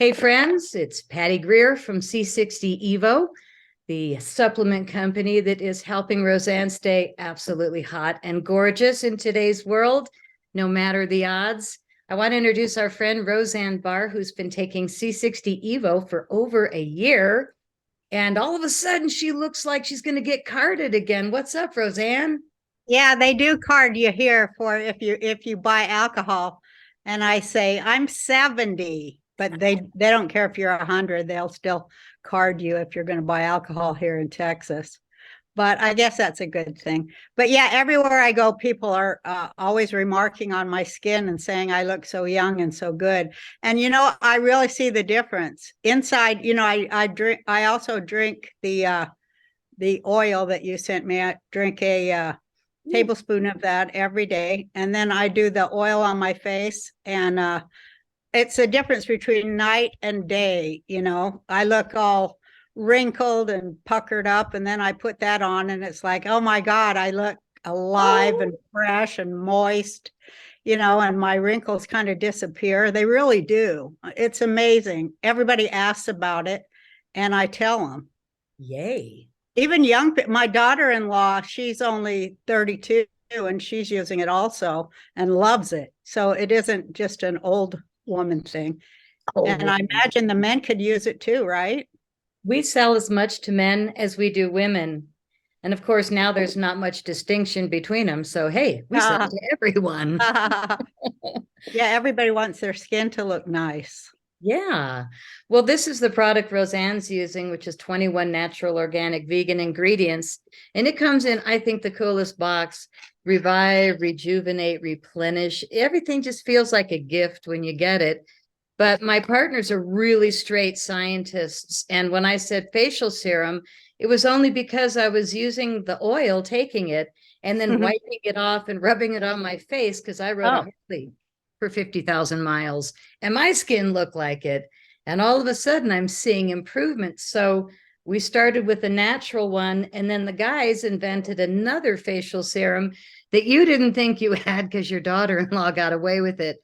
Hey friends, it's Patty Greer from C60 Evo, the supplement company that is helping Roseanne stay absolutely hot and gorgeous in today's world, no matter the odds. I want to introduce our friend Roseanne Barr, who's been taking C60 Evo for over a year. And all of a sudden, she looks like she's going to get carded again. What's up, Roseanne? Yeah, they do card you here for if you buy alcohol. And I say I'm 70, but they don't care if you're 100, they'll still card you if you're going to buy alcohol here in Texas. But I guess that's a good thing. But yeah, everywhere I go, people are always remarking on my skin and saying I look so young and so good. And I really see the difference inside. I also drink the oil that you sent me. I drink a tablespoon of that every day. And then I do the oil on my face. And it's a difference between night and day. I look all wrinkled and puckered up. And then I put that on, and it's like, oh my God, I look alive Oh, and fresh and moist. And my wrinkles kind of disappear. They really do. It's amazing. Everybody asks about it, and I tell them. yay. Even my daughter-in-law, she's only 32 and she's using it also and loves it. So it isn't just an old woman thing. And Oh, I imagine the men could use it too, right? we sell as much to men as we do women. And of course, now there's not much distinction between them. So, hey, we sell to everyone. Yeah, everybody wants their skin to look nice. Yeah. Well, this is the product Roseanne's using, which is 21 natural organic vegan ingredients. And it comes in, I think, the coolest box. Revive, rejuvenate, replenish. Everything just feels like a gift when you get it. But my partners are really straight scientists. And when I said facial serum, it was only because I was using the oil, taking it, and then wiping it off and rubbing it on my face because I rode a Oh, Harley for 50,000 miles and my skin looked like it. And all of a sudden, I'm seeing improvements. So we started with a natural one, and then the guys invented another facial serum that you didn't think you had because your daughter in law got away with it.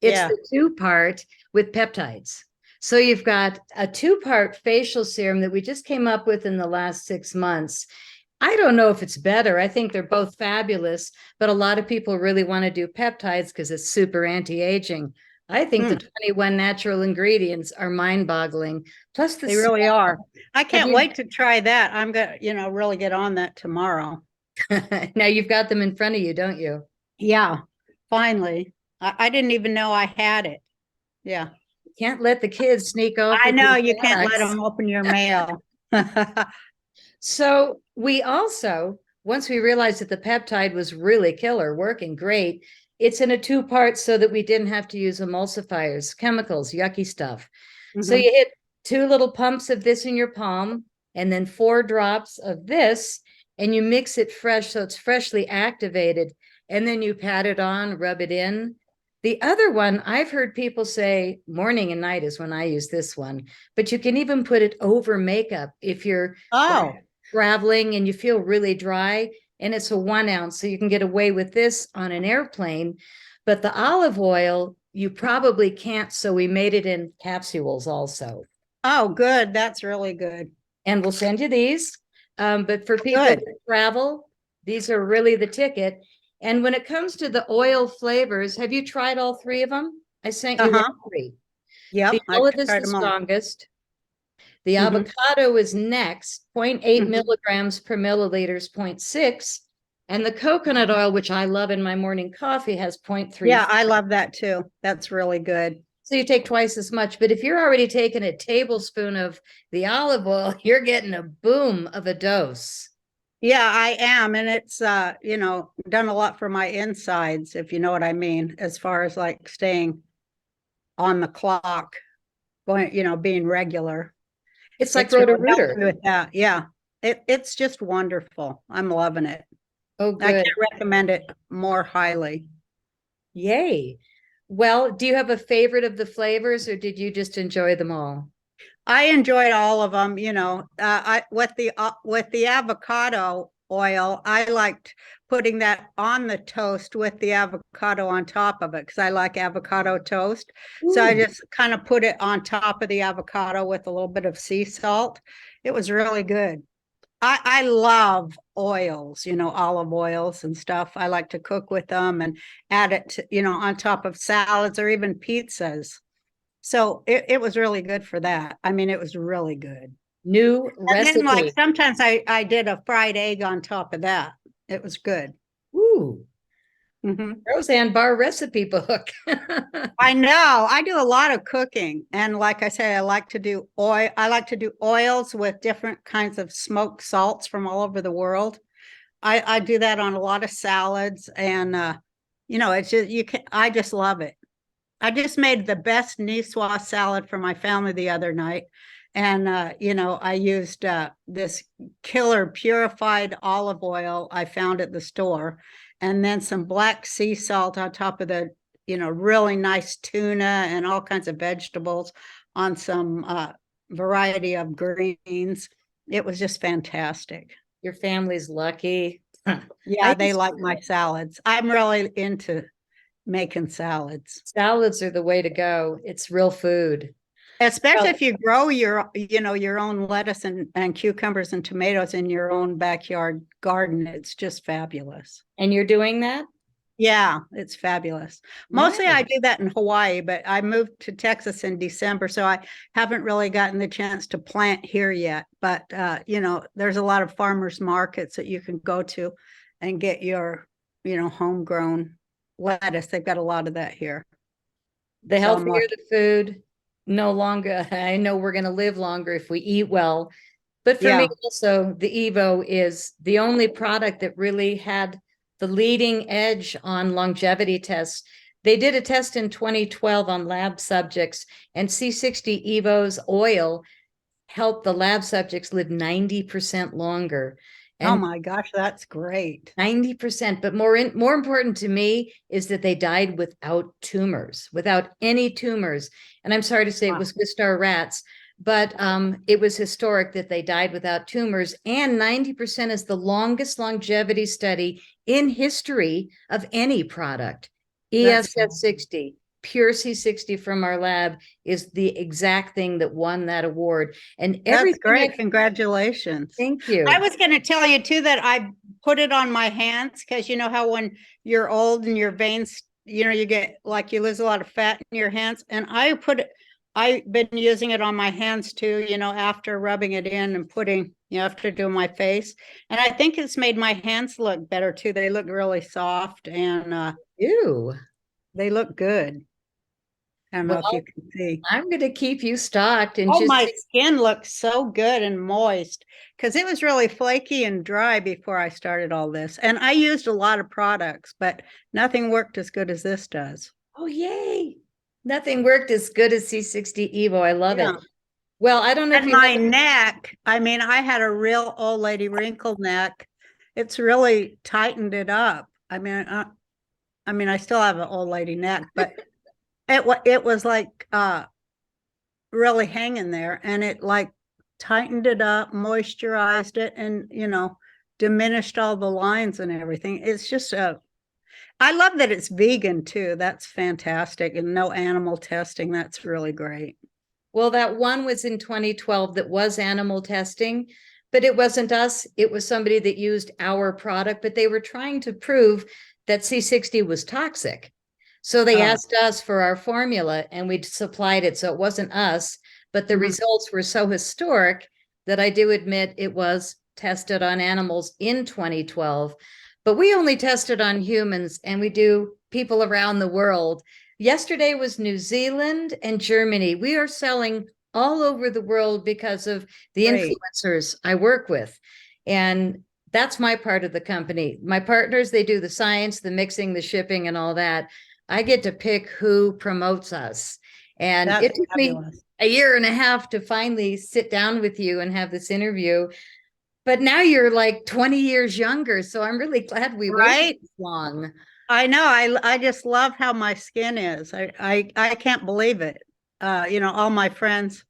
It's yeah. the two-part with peptides. So you've got a two-part facial serum that we just came up with in the last 6 months. I don't know if it's better. I think they're both fabulous, but a lot of people really want to do peptides because it's super anti-aging. I think the Hmm, 21 natural ingredients are mind-boggling. Plus the they really are. smell. I Have can't you wait to try that. I'm gonna, really get on that tomorrow. now you've got them in front of you, don't you? Yeah, finally. I didn't even know I had it. Yeah. Can't let the kids sneak off I with your know you can't let products. them open your mail. So we also, once we realized that the peptide was really killer, working great, it's in a two-part so that we didn't have to use emulsifiers, chemicals, yucky stuff. So Mhm. you hit 2 little pumps of this in your palm and then 4 drops of this, and you mix it fresh so it's freshly activated. And then you pat it on, rub it in. The other one, I've heard people say morning and night is when I use this one, but you can even put it over makeup if you're like Oh, traveling and you feel really dry, and it's a 1 ounce. So you can get away with this on an airplane. But the olive oil, you probably can't. So we made it in capsules also. oh, good. That's really good. And we'll send you these. But for people Good. that travel, these are really the ticket. And when it comes to the oil flavors, have you tried all 3 of them? I sent you Uh-huh. all 3. The Yep. I've olive is tried the them all. strongest. The Hmm. avocado is next, 0.8 Hmm. milligrams per milliliter, 0.6. And the coconut oil, which I love in my morning coffee, has 0.3. Yeah, I love that too. That's really good. So you take twice as much. But if you're already taking a tablespoon of the olive oil, you're getting a boom of a dose. Yeah, I am. And it's done a lot for my insides, if you know what I mean, as far as like staying on the clock, going, being regular. It's like It's really helped Roto-Rooter. me with that. Yeah. It's just wonderful. I'm loving it. Oh, I good. can't recommend it more highly. Yay. Well, do you have a favorite of the flavors or did you just enjoy them all? I enjoyed all of them. I with the avocado, oil. I liked putting that on the toast with the avocado on top of it because I like avocado toast. So I Ooh, just kind of put it on top of the avocado with a little bit of sea salt. It was really good. I love oils, olive oils and stuff. I like to cook with them and add it to, on top of salads or even pizzas. So it was really good for that. I mean, it was really good. new And then like recipe. sometimes I did a fried egg on top of that. It was good. Ooh, Hmm. Roseanne Barr recipe book. I know. I do a lot of cooking. And like I say, I like to do oil. I like to do oils with different kinds of smoked salts from all over the world. I do that on a lot of salads and it's just I just love it. I just made the best niçoise salad for my family the other night. And I used this killer purified olive oil I found at the store, and then some black sea salt on top of the, really nice tuna and all kinds of vegetables on some variety of greens. It was just fantastic. Your family's lucky. I Yeah, they used like my salads. I'm really into making salads. salads are the way to go. It's real food. Especially Well, if you grow your own lettuce and cucumbers and tomatoes in your own backyard garden. It's just fabulous. and you're doing that? Yeah, it's fabulous. Mostly I Nice. do that in Hawaii, but I moved to Texas in December, so I haven't really gotten the chance to plant here yet. But there's a lot of farmers markets that you can go to and get your, homegrown lettuce. They've got a lot of that here. The So I'm healthier lucky. the food, no longer, I know we're going to live longer if we eat well. But for me Yeah. also, the Evo is the only product that really had the leading edge on longevity tests. They did a test in 2012 on lab subjects, and C60 Evo's oil helped the lab subjects live 90% longer. Oh And my gosh, that's great. 90%, but more important to me is that they died without tumors, without any tumors. And I'm sorry to say it Wow. was Wistar rats, but it was historic that they died without tumors. And 90% is the longest longevity study in history of any product. That's ESS60, pure C60 from our lab is the exact thing that won that award. And that's everything great. I Congratulations. thank I you. was going to tell you too that I put it on my hands because you know how when you're old and your veins, you get like you lose a lot of fat in your hands. And I've been using it on my hands too, after rubbing it in and putting, after doing my face. And I think it's made my hands look better too. They look really soft and Ew. they look good. I don't know if you Well, can see. I'm going to keep you stocked and Oh, just my skin looks so good and moist because it was really flaky and dry before I started all this. And I used a lot of products, but nothing worked as good as this does. oh, yay. Nothing worked as good as C60 Evo. I love Yeah. it. Well, I don't know if And you know my neck, I mean, I had a real old lady wrinkled neck. It's really tightened it up. I mean, I still have an old lady neck, but it was like really hanging there, and it like tightened it up, moisturized it, and diminished all the lines and everything. It's just I love that it's vegan too. That's fantastic, and no animal testing. That's really great. well, that one was in 2012 that was animal testing, but it wasn't us. It was somebody that used our product, but they were trying to prove that C60 was toxic. So they Oh, asked us for our formula and we supplied it. So it wasn't us, but the mhm. results were so historic that I do admit it was tested on animals in 2012. But we only tested on humans and we do people around the world. Yesterday was New Zealand and Germany. We are selling all over the world because of the Great. influencers I work with. And that's my part of the company. My partners, they do the science, the mixing, the shipping, and all that. I get to pick who promotes us. And That's it took me fabulous. a year and a half to finally sit down with you and have this interview. But now you're like 20 years younger. So I'm really glad we waited Right? this long. I know. I just love how my skin is. I can't believe it. All my friends,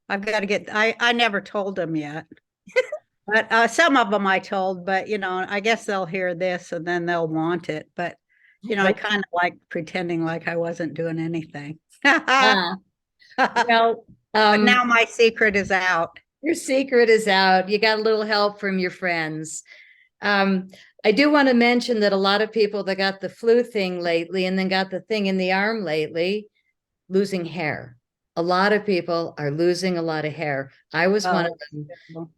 I've got to get. I never told them yet. But some of them I told, but I guess they'll hear this and then they'll want it. But I But kind of like pretending like I wasn't doing anything. But uh, well, now my secret is out. your secret is out. You got a little help from your friends. Um, I do want to mention that a lot of people that got the flu thing lately and then got the thing in the arm lately, losing hair. A lot of people are losing a lot of hair. I was one of Oh, them terrible.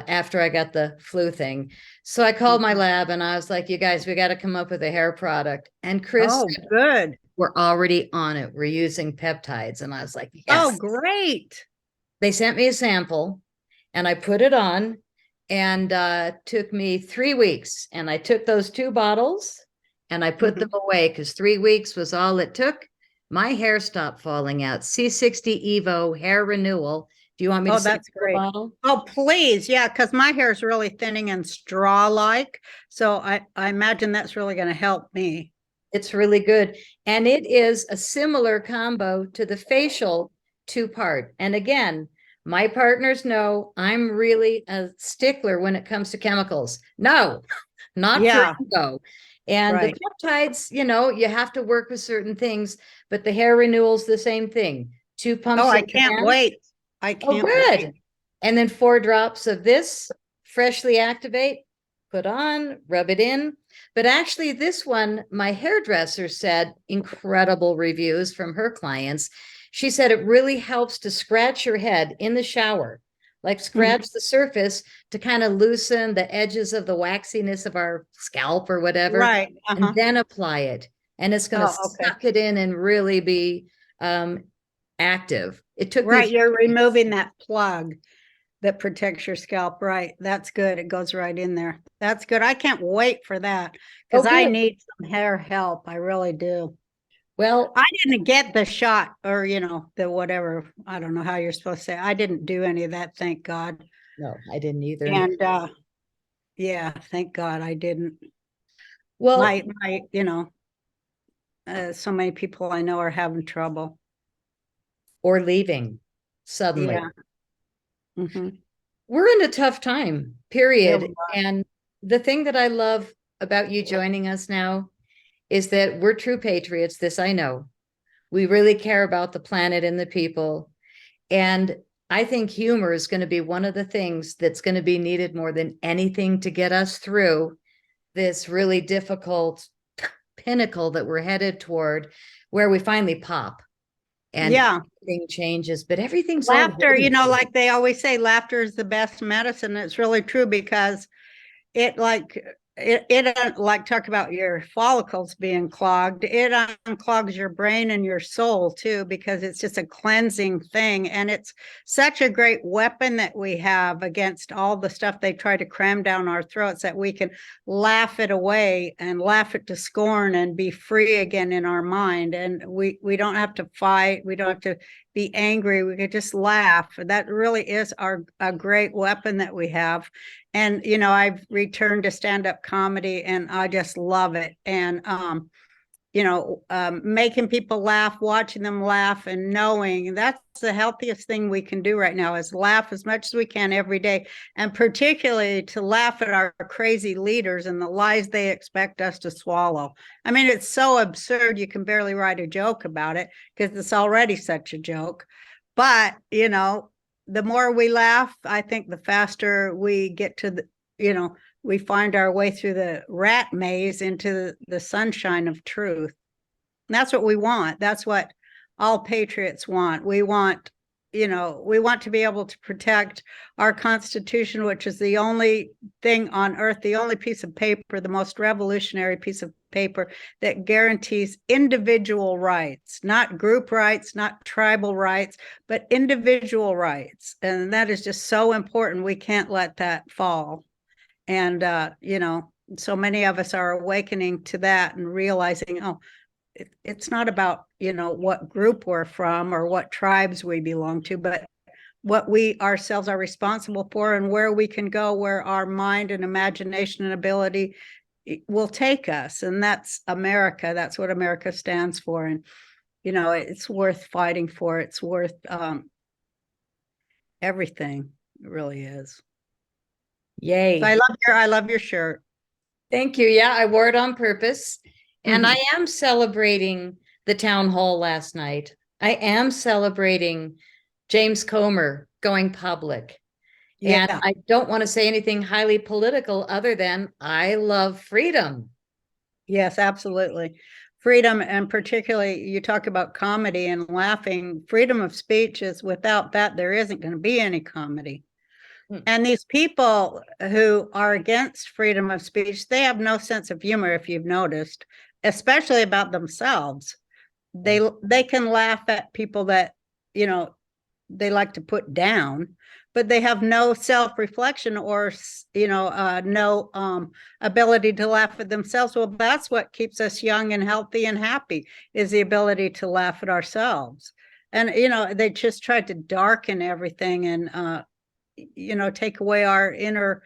after I got the flu thing. So I called my lab and I was like, you guys, we got to come up with a hair product. And Chris Oh, said, good. we're already on it. We're using peptides. And I was like, Oh, yes. great. They sent me a sample and I put it on and took me 3 weeks. And I took those 2 bottles and I put them Mhm. away because 3 weeks was all it took. My hair stopped falling out. C60 Evo hair renewal. Do you want me to Oh, send that's you a great. bottle? Oh, please. Yeah, because my hair is really thinning and straw-like. So I imagine that's really going to help me. It's really good. And it is a similar combo to the facial 2-part. And again, my partners know I'm really a stickler when it comes to chemicals. No, not for Yeah, ego. And the right. peptides, you have to work with certain things, but the hair renewal's the same thing. Two Oh, pumps I in can't hand. wait. I Oh, can't wait. good. And then 4 drops of this, freshly activate, put on, rub it in. But actually, this one, my hairdresser said incredible reviews from her clients. She said it really helps to scratch your head in the shower, like Mhm. scratch the surface to kind of loosen the edges of the waxiness of our scalp or whatever, Right. and Uh-huh. then apply it. And it's going to Oh, okay. suck it in and really be active. It took me Right. You're 3 weeks. removing that plug that protects your scalp. Right. That's good. It goes right in there. That's good. I can't wait for that because Oh, I good. need some hair help. I really do. Well, I didn't get the shot or, the whatever. I don't know how you're supposed to say. I didn't do any of that, thank God. no, I didn't either. And yeah, thank God I didn't. Well, My, so many people I know are having trouble. or leaving suddenly. Yeah. Hmm. We're in a tough time, Yeah. period. And the thing that I love about you joining us now is that we're true patriots. This I know. We really care about the planet and the people. And I think humor is going to be one of the things that's going to be needed more than anything to get us through this really difficult pinnacle that we're headed toward, where we finally pop and Yeah. everything changes, but everything's Laughter, already changed. like they always say, laughter is the best medicine. It's really true because it like talk about your follicles being clogged, it unclogs your brain and your soul too, because it's just a cleansing thing, and it's such a great weapon that we have against all the stuff they try to cram down our throats, that we can laugh it away and laugh it to scorn and be free again in our mind. And we don't have to fight, we don't have to be angry, we could just laugh. That really is a great weapon that we have. And I've returned to stand-up comedy and I just love it. And making people laugh, watching them laugh, and knowing that's the healthiest thing we can do right now is laugh as much as we can every day, and particularly to laugh at our crazy leaders and the lies they expect us to swallow. I mean, it's so absurd you can barely write a joke about it because it's already such a joke. But the more we laugh, I think the faster we get to we find our way through the rat maze into the sunshine of truth. And that's what we want. That's what all patriots want. We want to be able to protect our Constitution, which is the only thing on earth, the only piece of paper, the most revolutionary piece of paper that guarantees individual rights, not group rights, not tribal rights, but individual rights. And that is just so important. We can't let that fall. And so many of us are awakening to that and realizing, oh, it's not about what group we're from or what tribes we belong to, but what we ourselves are responsible for and where we can go, where our mind and imagination and ability will take us. And that's America. That's what America stands for. And it's worth fighting for. It's worth everything. It really is. So Yay. I love your shirt. Thank you. Yeah, I wore it on purpose. And I Mhm. am celebrating the town hall last night. I am celebrating James Comer going public. And Yeah. I don't want to say anything highly political other than I love freedom. Yes, absolutely. Freedom, and particularly you talk about comedy and laughing. Freedom of speech is, without that, there isn't going to be any comedy. Hmm. And these people who are against freedom of speech, they have no sense of humor, if you've noticed, especially about themselves. Yeah. They can laugh at people that, you know, they like to put down, but they have no self-reflection or, no ability to laugh at themselves. Well, that's what keeps us young and healthy and happy, is the ability to laugh at ourselves. And they just tried to darken everything and take away our inner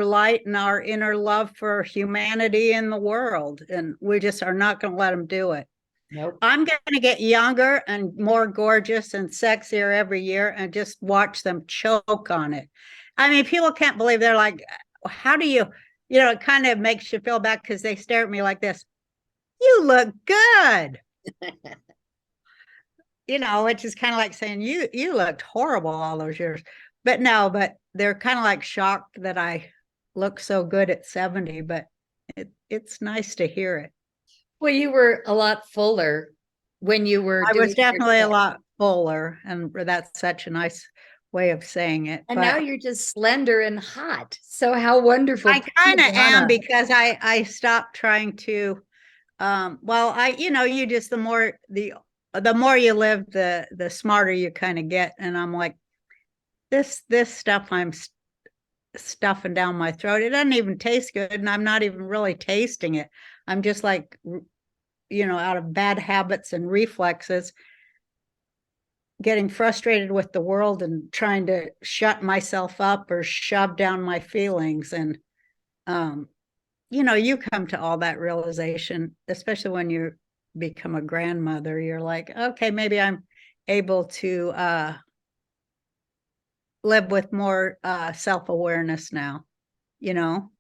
light and our inner love for humanity in the world, and we just are not going to let them do it. Nope. I'm going to get younger and more gorgeous and sexier every year and just watch them choke on it. I mean, people can't believe, they're like, how do you, it kind of makes you feel bad because they stare at me like this. You look good. Which is kind of like saying you looked horrible all those years. But no, but they're kind of like shocked that I look so good at 70, but it's nice to hear it. Well, you were a lot fuller when you were I was doing your definitely a show. lot fuller, and that's such a nice way of saying it. And now But you're just slender and hot. So how wonderful. I kind Prima of am, donna. because I stopped trying to. Well, you just, the more you live, the smarter you kind of get, and I'm like, this stuff I'm stuffing down my throat. It doesn't even taste good, and I'm not even really tasting it. I'm just like, out of bad habits and reflexes, getting frustrated with the world and trying to shut myself up or shove down my feelings. And um, you come to all that realization, especially when you become a grandmother. You're like, okay, maybe I'm able to live with more self-awareness now, you know.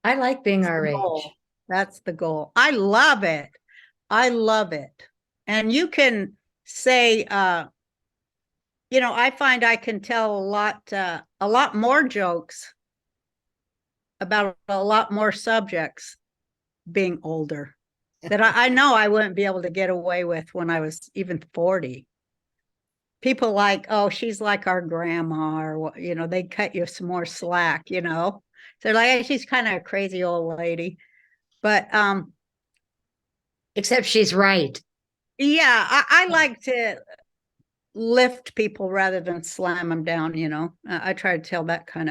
I like being That's the our age. goal. That's the goal. I love it. I love it. And you can say, I find I can tell a lot more jokes about a lot more subjects being older that I know I wouldn't be able to get away with when I was even 40. People like, oh, she's like our grandma, or they cut you some more slack. So like, hey, she's kind of a crazy old lady. But Except she's right. yeah, I like to lift people rather than slam them down. I try to tell that kind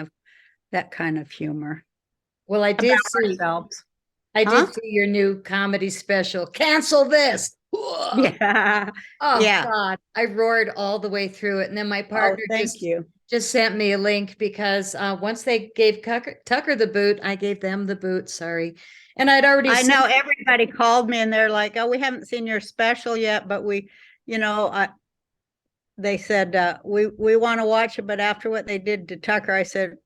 of humor Well, about ourselves. I Huh? did see your new comedy special. Cancel this. Yeah. Oh Yeah. God, I roared all the way through it, and then my Oh, partner thank just you. just sent me a link because once they gave Tucker the boot, I gave them the boot. Sorry, and I'd already I seen. know everybody called me and they're like, "Oh, we haven't seen your special yet, but you know, I, they said we want to watch it, but after what they did to Tucker, I said,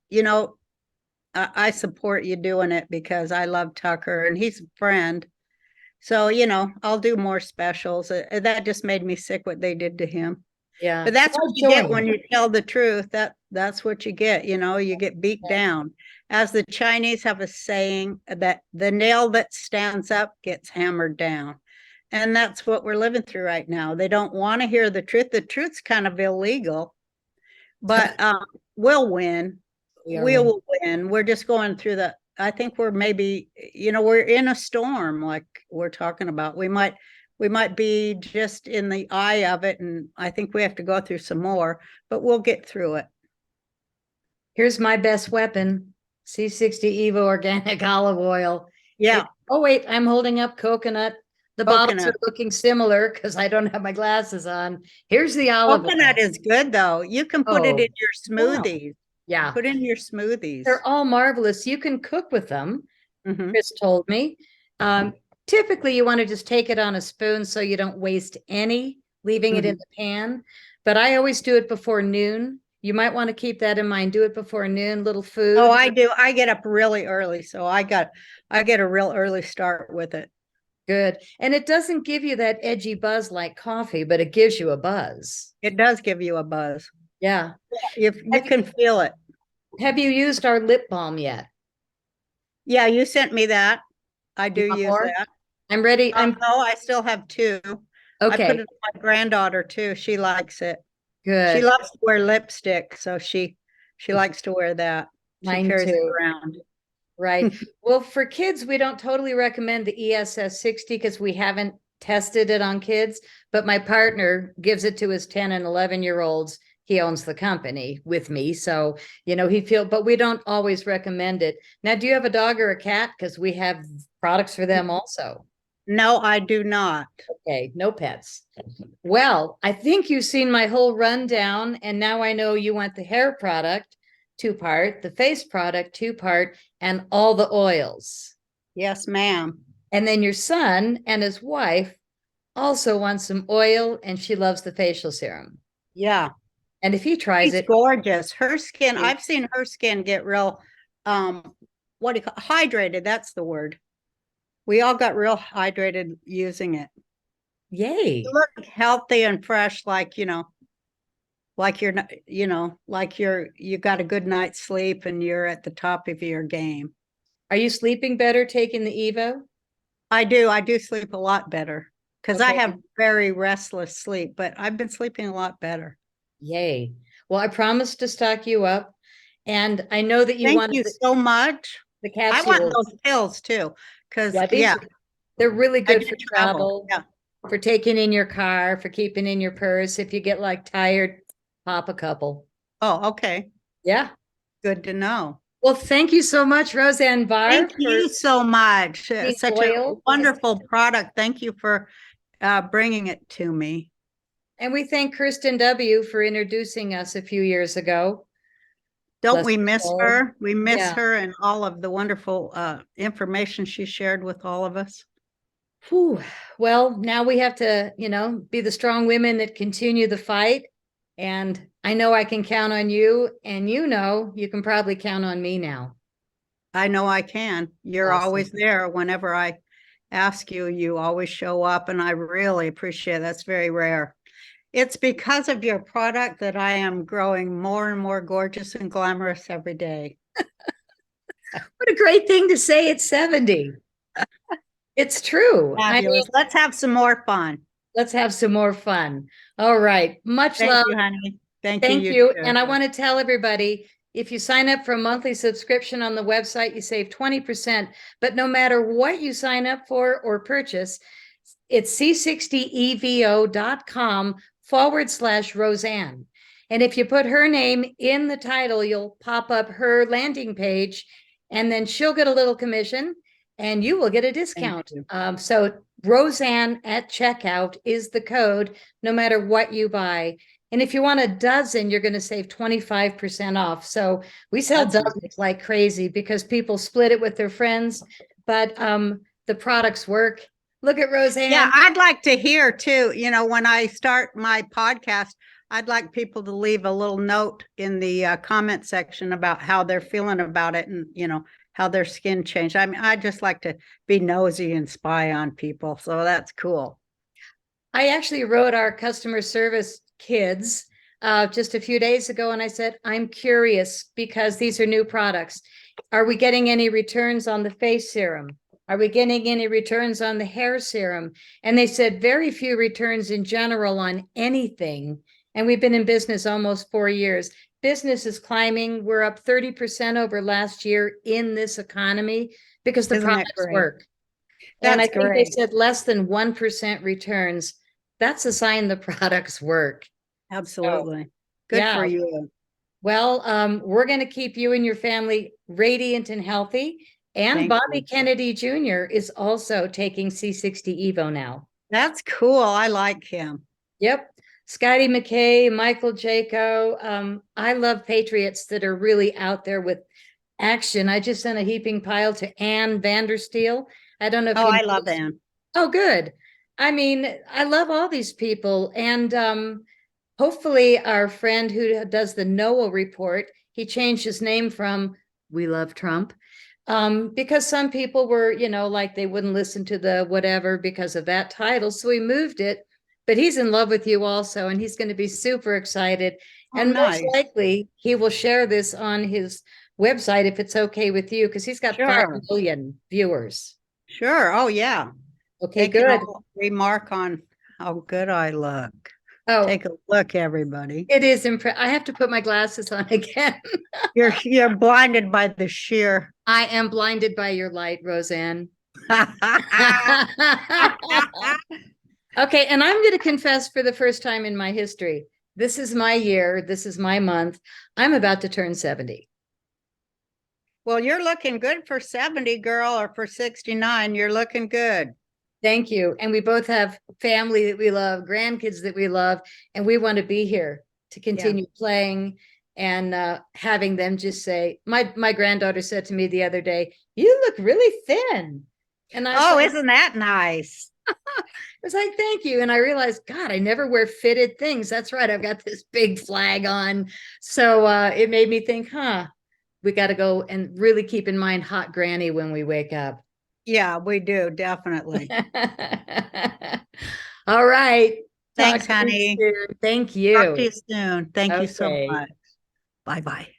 I support you doing it because I love Tucker and he's a friend. So, I'll do more specials. That just made me sick what they did to him. Yeah, But that's well, what I you get when joined. you tell the truth. That's what you get. You get beat down. As the Chinese have a saying, that the nail that stands up gets hammered down. And that's what we're living through right now. They don't want to hear the truth. The truth's kind of illegal, but we'll win. We are We winning. will win. We're just going through I think we're maybe, we're in a storm, like we're talking about. We might be just in the eye of it, and I think we have to go through some more, but we'll get through it. Here's my best weapon: C60 Evo organic olive oil. Yeah, Oh wait, I'm holding up coconut. The bottles are coconut. looking similar because I don't have my glasses on. Here's the olive Coconut oil. is good though. You can put it in Oh, your wow. smoothies. Yeah, Put in your smoothies. they're all marvelous. You can cook with them, Hmm. Chris told me. Um, Typically, you want to just take it on a spoon so you don't waste any, leaving it in Hmm. the pan. But I always do it before noon. You might want to keep that in mind. Do it before noon, little food. Oh, I do. I get up really early, so I get a real early start with it. Good. And it doesn't give you that edgy buzz like coffee, but it gives you a buzz. It does give you a buzz. Yeah. You can feel it. Have you used our lip balm yet? Yeah, you sent me that. I do You want use more? that. I'm ready. No, I still have two. I put Okay. it on my granddaughter too. She likes it. She Good. loves to wear lipstick, so she likes to wear that. She Mine carries it too. around. Right. Well, for kids, we don't totally recommend the ESS60 because we haven't tested it on kids, but my partner gives it to his 10 and 11-year-olds. He owns the company with me. So, but we don't always recommend it. Now, do you have a dog or a cat? Because we have products for them also. No, I do not. Okay, no pets. Well, I think you've seen my whole rundown, and now I know you want the hair product, 2-part, the face product, 2-part, and all the oils. Yes, ma'am. And then your son and his wife also want some oil, and she loves the facial serum. Yeah. And if he tries She's it, gorgeous. Her skin, I've seen her skin get real, what do you call hydrated? That's the word. We all got real hydrated using it. yay. You look healthy and fresh, like, like you're not, like you got a good night's sleep and you're at the top of your game. Are you sleeping better taking the Evo? I do sleep a lot better because I Okay. have very restless sleep, but I've been sleeping a lot better. Yay. Well, I promised to stock you up. And I know that you Thank wanted you so much. the I want capsules. those pills too, because Yeah, they're really I good do for travel. travel, Yeah. for taking in your car, for keeping in your purse. If you get like tired, pop a couple. Oh, okay. Yeah. Good to know. Well, thank you so much, Roseanne Barr, Thank for you so much. the Such a oil. wonderful product. Thank you for bringing it to me. And we thank Kristen W. for introducing us a few years ago. Don't Bless we her miss soul. her? We miss Yeah. her and all of the wonderful information she shared with all of us. Whew. Well, now we have to, be the strong women that continue the fight. And I know I can count on you, and you can probably count on me now. I know I can. You're Awesome. always there. Whenever I ask you, you always show up, and I really appreciate it. That's very rare. It's because of your product that I am growing more and more gorgeous and glamorous every day. What a great thing to say at 70. It's true. I mean, Fabulous. Let's have some more fun. let's have some more fun. All right. Much Thank love. you, honey. Thank you. Thank You you. too. And I want to tell everybody, if you sign up for a monthly subscription on the website, you save 20%. But no matter what you sign up for or purchase, it's c60evo.com/Roseanne. And if you put her name in the title, you'll pop up her landing page, and then she'll get a little commission and you will get a discount. So Roseanne at checkout is the code, no matter what you buy. And if you want a dozen, you're going to save 25% off. So we sell dozens like crazy because people split it with their friends, but the products work. Look at Roseanne. Yeah, I'd like to hear too, when I start my podcast, I'd like people to leave a little note in the comment section about how they're feeling about it and, how their skin changed. I mean, I just like to be nosy and spy on people. So that's cool. I actually wrote our customer service kids just a few days ago, and I said, I'm curious because these are new products. Are we getting any returns on the face serum? Are we getting any returns on the hair serum? And they said very few returns in general on anything. And we've been in business almost 4 years. Business is climbing. We're up 30% over last year in this economy because the products work. And I think they said less than 1% returns. That's a sign the products work. Absolutely. So, good for you. Well, we're going to keep you and your family radiant and healthy. And Thank Bobby you. Kennedy Jr. is also taking C60 Evo now. That's cool. I like him. Yep. Scotty McKay, Michael Jaco. I love patriots that are really out there with action. I just sent a heaping pile to Ann Vandersteel. I don't know if Oh, you I love Ann. Oh, good. I mean, I love all these people. And hopefully our friend who does the NOAA report, he changed his name from We Love Trump. Because some people were, like they wouldn't listen to the whatever because of that title. So we moved it, but he's in love with you also, and he's going to be super excited. Oh, And most nice. likely he will share this on his website if it's okay with you, because he's got 5 Sure. million viewers. Sure. Oh, yeah. Okay, They can good. all remark on how good I look. Oh, Take a look, everybody. it is impressive. I have to put my glasses on again. You're blinded by the sheer. I am blinded by your light, Roseanne. Okay, and I'm going to confess for the first time in my history, this is my year, this is my month. I'm about to turn 70. Well, you're looking good for 70, girl, or for 69. You're looking good. Thank you. And we both have family that we love, grandkids that we love, and we want to be here to continue playing and having them just say, my granddaughter said to me the other day, "You look really thin." And Oh, isn't that nice? I was like, "Thank you." And I realized, God, I never wear fitted things. That's right. I've got this big flag on. So it made me think, we got to go and really keep in mind hot granny when we wake up. Yeah, we do, definitely. All right. Talk Thanks, to you honey. soon. Thank Talk to you. you soon. Thank you so Okay. much. Bye-bye.